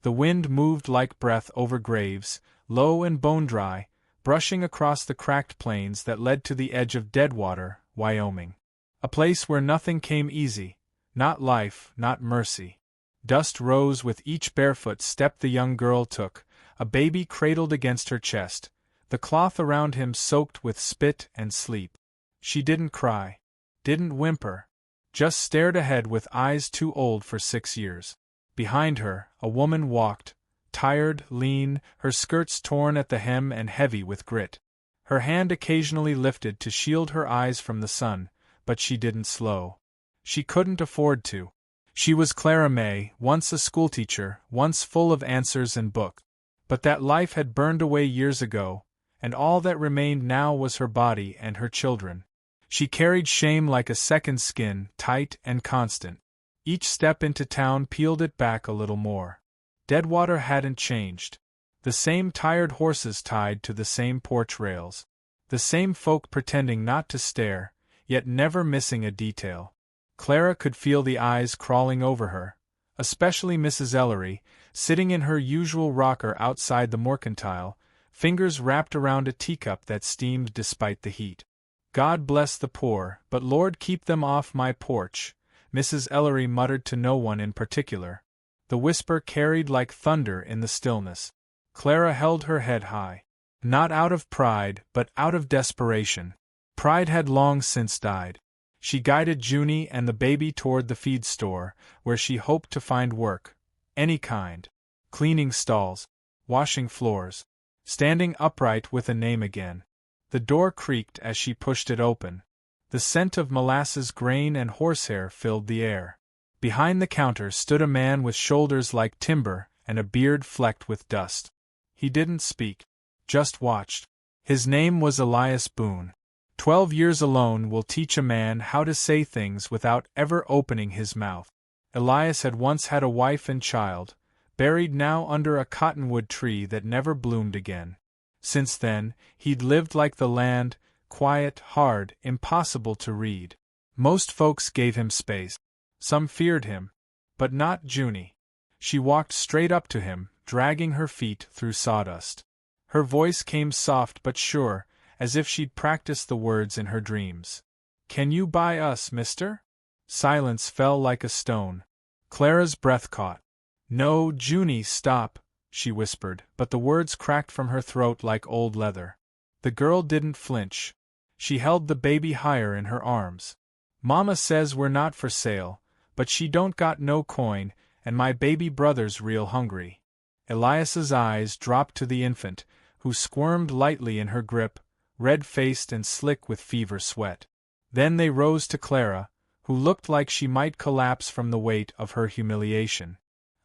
The wind moved like breath over graves, low and bone-dry, brushing across the cracked plains that led to the edge of Deadwater, Wyoming. A place where nothing came easy, not life, not mercy. Dust rose with each barefoot step the young girl took, a baby cradled against her chest, the cloth around him soaked with spit and sleep. She didn't cry, didn't whimper, just stared ahead with eyes too old for 6 years. Behind her, a woman walked, tired, lean, her skirts torn at the hem and heavy with grit. Her hand occasionally lifted to shield her eyes from the sun, but she didn't slow. She couldn't afford to. She was Clara May, once a schoolteacher, once full of answers and books. But that life had burned away years ago, and all that remained now was her body and her children. She carried shame like a second skin, tight and constant. Each step into town peeled it back a little more. Deadwater hadn't changed. The same tired horses tied to the same porch rails. The same folk pretending not to stare, yet never missing a detail. Clara could feel the eyes crawling over her, especially Mrs. Ellery, sitting in her usual rocker outside the mercantile, fingers wrapped around a teacup that steamed despite the heat. "God bless the poor, but Lord keep them off my porch," Mrs. Ellery muttered to no one in particular. The whisper carried like thunder in the stillness. Clara held her head high. Not out of pride, but out of desperation. Pride had long since died. She guided Junie and the baby toward the feed store, where she hoped to find work. Any kind. Cleaning stalls. Washing floors. Standing upright with a name again. The door creaked as she pushed it open. The scent of molasses grain and horsehair filled the air. Behind the counter stood a man with shoulders like timber and a beard flecked with dust. He didn't speak, just watched. His name was Elias Boone. 12 years alone will teach a man how to say things without ever opening his mouth. Elias had once had a wife and child, buried now under a cottonwood tree that never bloomed again. Since then, he'd lived like the land, quiet, hard, impossible to read. Most folks gave him space. Some feared him. But not Junie. She walked straight up to him, dragging her feet through sawdust. Her voice came soft but sure, as if she'd practiced the words in her dreams. "Can you buy us, mister?" Silence fell like a stone. Clara's breath caught. "No, Junie, stop," she whispered, but the words cracked from her throat like old leather. The girl didn't flinch. She held the baby higher in her arms. "Mama says we're not for sale, but she don't got no coin, and my baby brother's real hungry." Elias's eyes dropped to the infant, who squirmed lightly in her grip, red-faced and slick with fever sweat. Then they rose to Clara, who looked like she might collapse from the weight of her humiliation.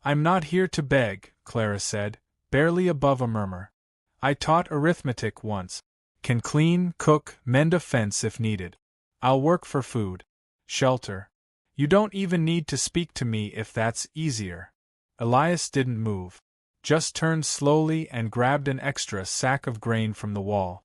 "I'm not here to beg," Clara said, barely above a murmur. "I taught arithmetic once. Can clean, cook, mend a fence if needed. I'll work for food. Shelter. You don't even need to speak to me if that's easier." Elias didn't move. Just turned slowly and grabbed an extra sack of grain from the wall.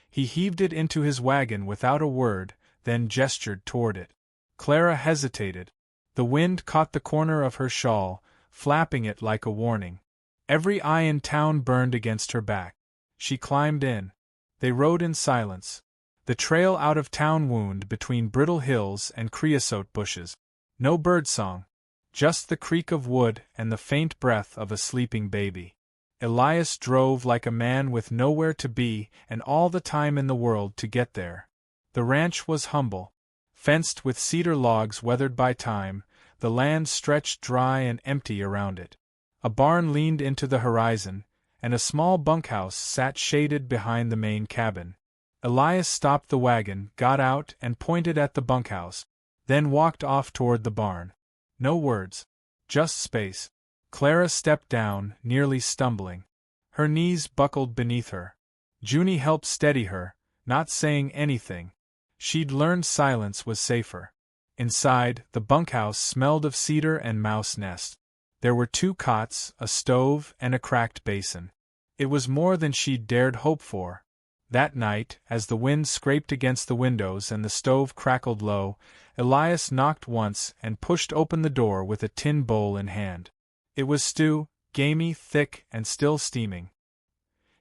He heaved it into his wagon without a word, then gestured toward it. Clara hesitated. The wind caught the corner of her shawl, flapping it like a warning. Every eye in town burned against her back. She climbed in. They rode in silence. The trail out of town wound between brittle hills and creosote bushes. No birdsong. Just the creak of wood and the faint breath of a sleeping baby. Elias drove like a man with nowhere to be and all the time in the world to get there. The ranch was humble. Fenced with cedar logs weathered by time, the land stretched dry and empty around it. A barn leaned into the horizon, and a small bunkhouse sat shaded behind the main cabin. Elias stopped the wagon, got out and pointed at the bunkhouse, then walked off toward the barn. No words. Just space. Clara stepped down, nearly stumbling. Her knees buckled beneath her. Junie helped steady her, not saying anything. She'd learned silence was safer. Inside, the bunkhouse smelled of cedar and mouse nest. There were 2 cots, a stove, and a cracked basin. It was more than she'd dared hope for. That night, as the wind scraped against the windows and the stove crackled low, Elias knocked once and pushed open the door with a tin bowl in hand. It was stew, gamey, thick, and still steaming.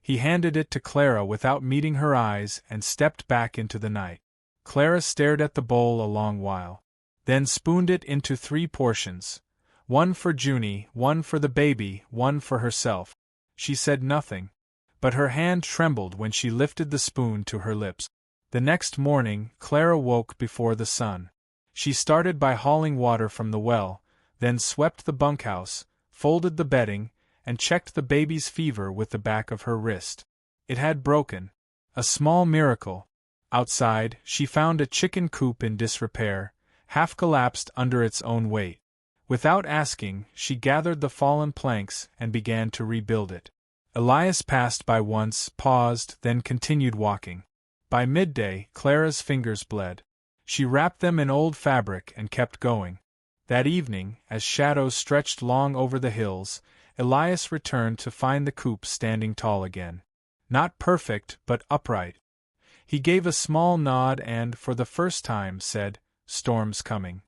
He handed it to Clara without meeting her eyes and stepped back into the night. Clara stared at the bowl a long while, then spooned it into 3 portions. One for Junie, one for the baby, one for herself. She said nothing, but her hand trembled when she lifted the spoon to her lips. The next morning, Clara woke before the sun. She started by hauling water from the well, then swept the bunkhouse, folded the bedding, and checked the baby's fever with the back of her wrist. It had broken. A small miracle. Outside, she found a chicken coop in disrepair, half collapsed under its own weight. Without asking, she gathered the fallen planks and began to rebuild it. Elias passed by once, paused, then continued walking. By midday, Clara's fingers bled. She wrapped them in old fabric and kept going. That evening, as shadows stretched long over the hills, Elias returned to find the coop standing tall again. Not perfect, but upright. He gave a small nod and, for the first time, said, "Storm's coming."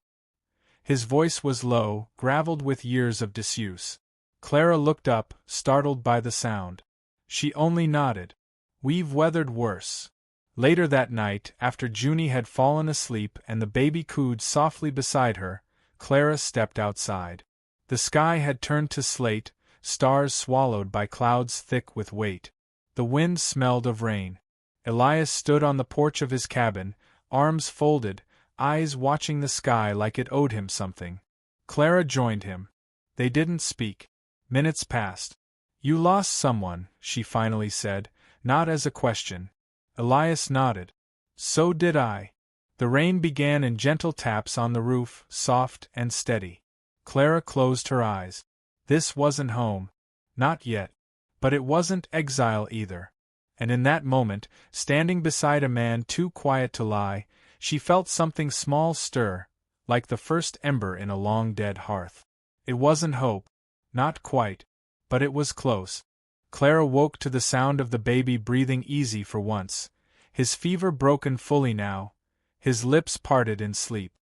His voice was low, gravelled with years of disuse. Clara looked up, startled by the sound. She only nodded. "We've weathered worse." Later that night, after Junie had fallen asleep and the baby cooed softly beside her, Clara stepped outside. The sky had turned to slate, stars swallowed by clouds thick with weight. The wind smelled of rain. Elias stood on the porch of his cabin, arms folded, eyes watching the sky like it owed him something. Clara joined him. They didn't speak. Minutes passed. "You lost someone," she finally said, not as a question. Elias nodded. "So did I." The rain began in gentle taps on the roof, soft and steady. Clara closed her eyes. This wasn't home. Not yet. But it wasn't exile either. And in that moment, standing beside a man too quiet to lie, she felt something small stir, like the first ember in a long-dead hearth. It wasn't hope. Not quite. But it was close. Clara woke to the sound of the baby breathing easy for once, his fever broken fully now, his lips parted in sleep.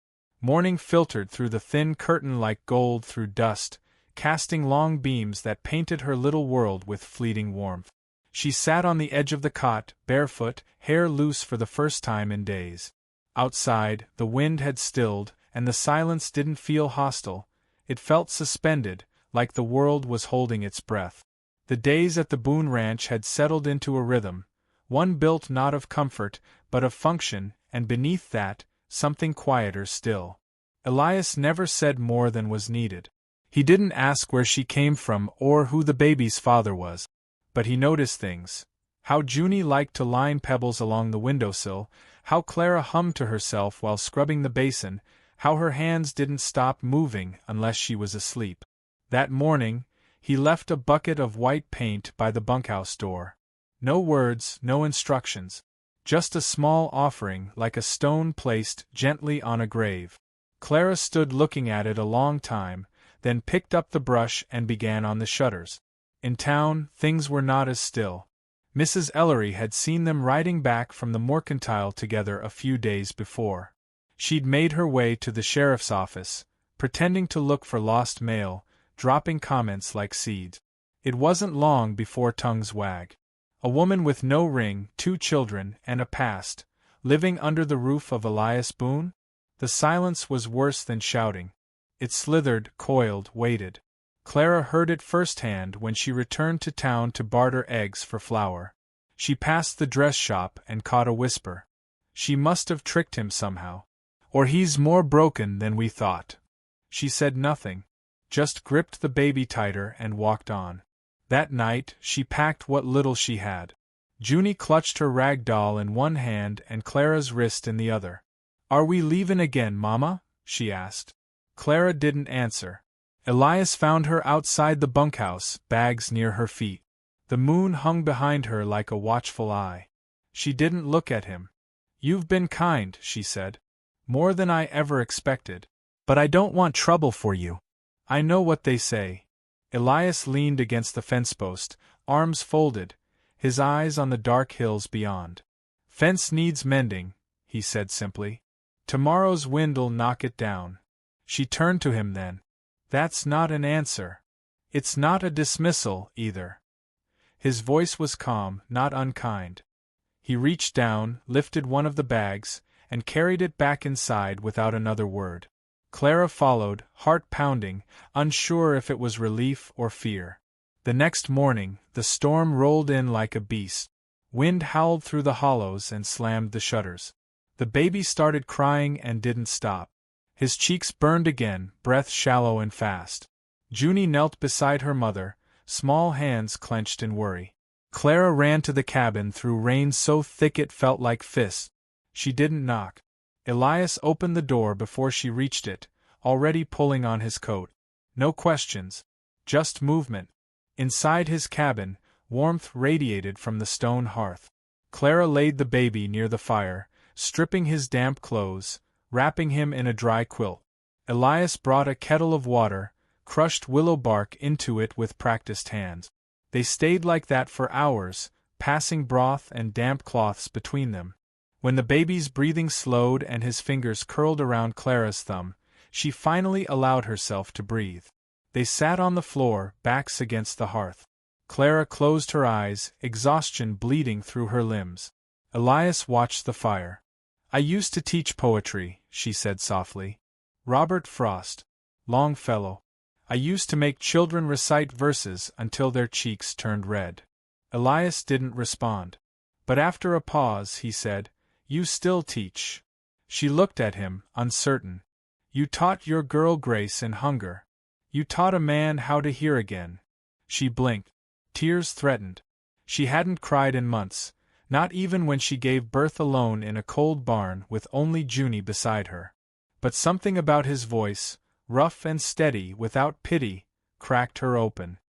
Morning filtered through the thin curtain like gold through dust, casting long beams that painted her little world with fleeting warmth. She sat on the edge of the cot, barefoot, hair loose for the first time in days. Outside, the wind had stilled, and the silence didn't feel hostile. It felt suspended, like the world was holding its breath. The days at the Boone Ranch had settled into a rhythm, one built not of comfort, but of function, and beneath that, something quieter still. Elias never said more than was needed. He didn't ask where she came from or who the baby's father was. But he noticed things. How Junie liked to line pebbles along the windowsill, how Clara hummed to herself while scrubbing the basin, how her hands didn't stop moving unless she was asleep. That morning, he left a bucket of white paint by the bunkhouse door. No words, no instructions. Just a small offering like a stone placed gently on a grave. Clara stood looking at it a long time, then picked up the brush and began on the shutters. In town, things were not as still. Mrs. Ellery had seen them riding back from the mercantile together a few days before. She'd made her way to the sheriff's office, pretending to look for lost mail, dropping comments like seeds. It wasn't long before tongues wagged. A woman with no ring, 2 children, and a past, living under the roof of Elias Boone? The silence was worse than shouting. It slithered, coiled, waited. Clara heard it firsthand when she returned to town to barter eggs for flour. She passed the dress shop and caught a whisper. "She must have tricked him somehow. Or he's more broken than we thought." She said nothing, just gripped the baby tighter and walked on. That night, she packed what little she had. Junie clutched her rag doll in one hand and Clara's wrist in the other. "Are we leavin' again, Mama?" she asked. Clara didn't answer. Elias found her outside the bunkhouse, bags near her feet. The moon hung behind her like a watchful eye. She didn't look at him. "You've been kind," she said. "More than I ever expected. But I don't want trouble for you. I know what they say." Elias leaned against the fence post, arms folded, his eyes on the dark hills beyond. "Fence needs mending," he said simply. "Tomorrow's wind'll knock it down." She turned to him then. "That's not an answer." It's not a dismissal, either. His voice was calm, not unkind. He reached down, lifted one of the bags, and carried it back inside without another word. Clara followed, heart pounding, unsure if it was relief or fear. The next morning, the storm rolled in like a beast. Wind howled through the hollows and slammed the shutters. The baby started crying and didn't stop. His cheeks burned again, breath shallow and fast. Junie knelt beside her mother, small hands clenched in worry. Clara ran to the cabin through rain so thick it felt like fists. She didn't knock. Elias opened the door before she reached it, already pulling on his coat. No questions. Just movement. Inside his cabin, warmth radiated from the stone hearth. Clara laid the baby near the fire, stripping his damp clothes, wrapping him in a dry quilt. Elias brought a kettle of water, crushed willow bark into it with practiced hands. They stayed like that for hours, passing broth and damp cloths between them. When the baby's breathing slowed and his fingers curled around Clara's thumb, she finally allowed herself to breathe. They sat on the floor, backs against the hearth. Clara closed her eyes, exhaustion bleeding through her limbs. Elias watched the fire. "I used to teach poetry," she said softly. "Robert Frost. Longfellow. I used to make children recite verses until their cheeks turned red." Elias didn't respond. But after a pause he said, "You still teach." She looked at him, uncertain. "You taught your girl grace and hunger. You taught a man how to hear again." She blinked. Tears threatened. She hadn't cried in months, not even when she gave birth alone in a cold barn with only Junie beside her. But something about his voice, rough and steady without pity, cracked her open.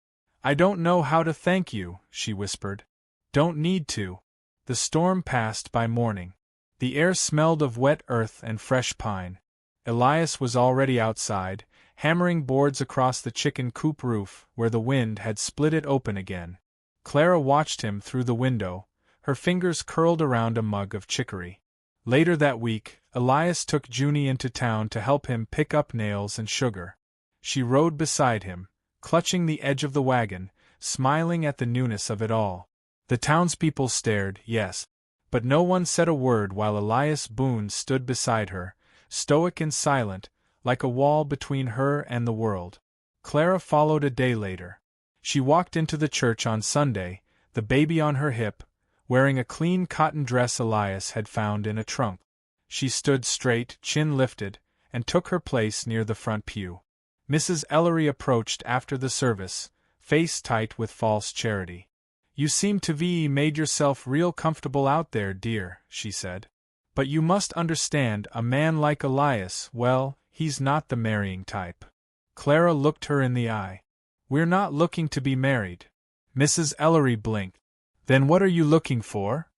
"I don't know how to thank you," she whispered. "Don't need to." The storm passed by morning. The air smelled of wet earth and fresh pine. Elias was already outside, hammering boards across the chicken coop roof where the wind had split it open again. Clara watched him through the window, her fingers curled around a mug of chicory. Later that week, Elias took Junie into town to help him pick up nails and sugar. She rode beside him, clutching the edge of the wagon, smiling at the newness of it all. The townspeople stared, yes, but no one said a word while Elias Boone stood beside her, stoic and silent, like a wall between her and the world. Clara followed a day later. She walked into the church on Sunday, the baby on her hip, wearing a clean cotton dress Elias had found in a trunk. She stood straight, chin lifted, and took her place near the front pew. Mrs. Ellery approached after the service, face tight with false charity. "You seem to be made yourself real comfortable out there, dear," she said. "But you must understand, a man like Elias, well, he's not the marrying type." Clara looked her in the eye. "We're not looking to be married." Mrs. Ellery blinked. "Then what are you looking for?"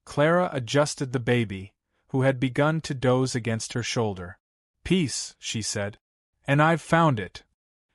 Clara adjusted the baby, who had begun to doze against her shoulder. "Peace," she said. "And I've found it."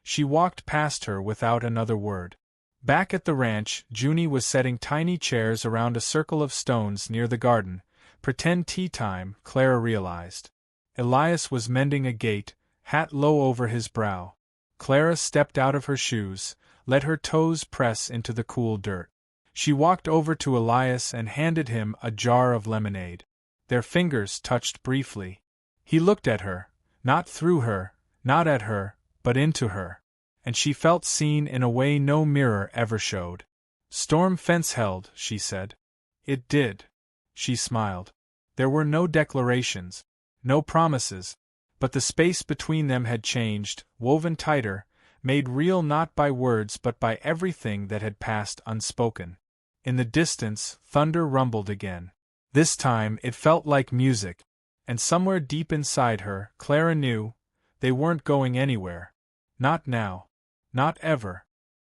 She walked past her without another word. Back at the ranch, Junie was setting tiny chairs around a circle of stones near the garden. Pretend tea time, Clara realized. Elias was mending a gate, hat low over his brow. Clara stepped out of her shoes, let her toes press into the cool dirt. She walked over to Elias and handed him a jar of lemonade. Their fingers touched briefly. He looked at her, not through her, not at her, but into her. And she felt seen in a way no mirror ever showed. "Storm fence held," she said. "It did." She smiled. There were no declarations, no promises, but the space between them had changed, woven tighter, made real not by words but by everything that had passed unspoken. In the distance, thunder rumbled again. This time it felt like music, and somewhere deep inside her, Clara knew, they weren't going anywhere. Not now. Not ever.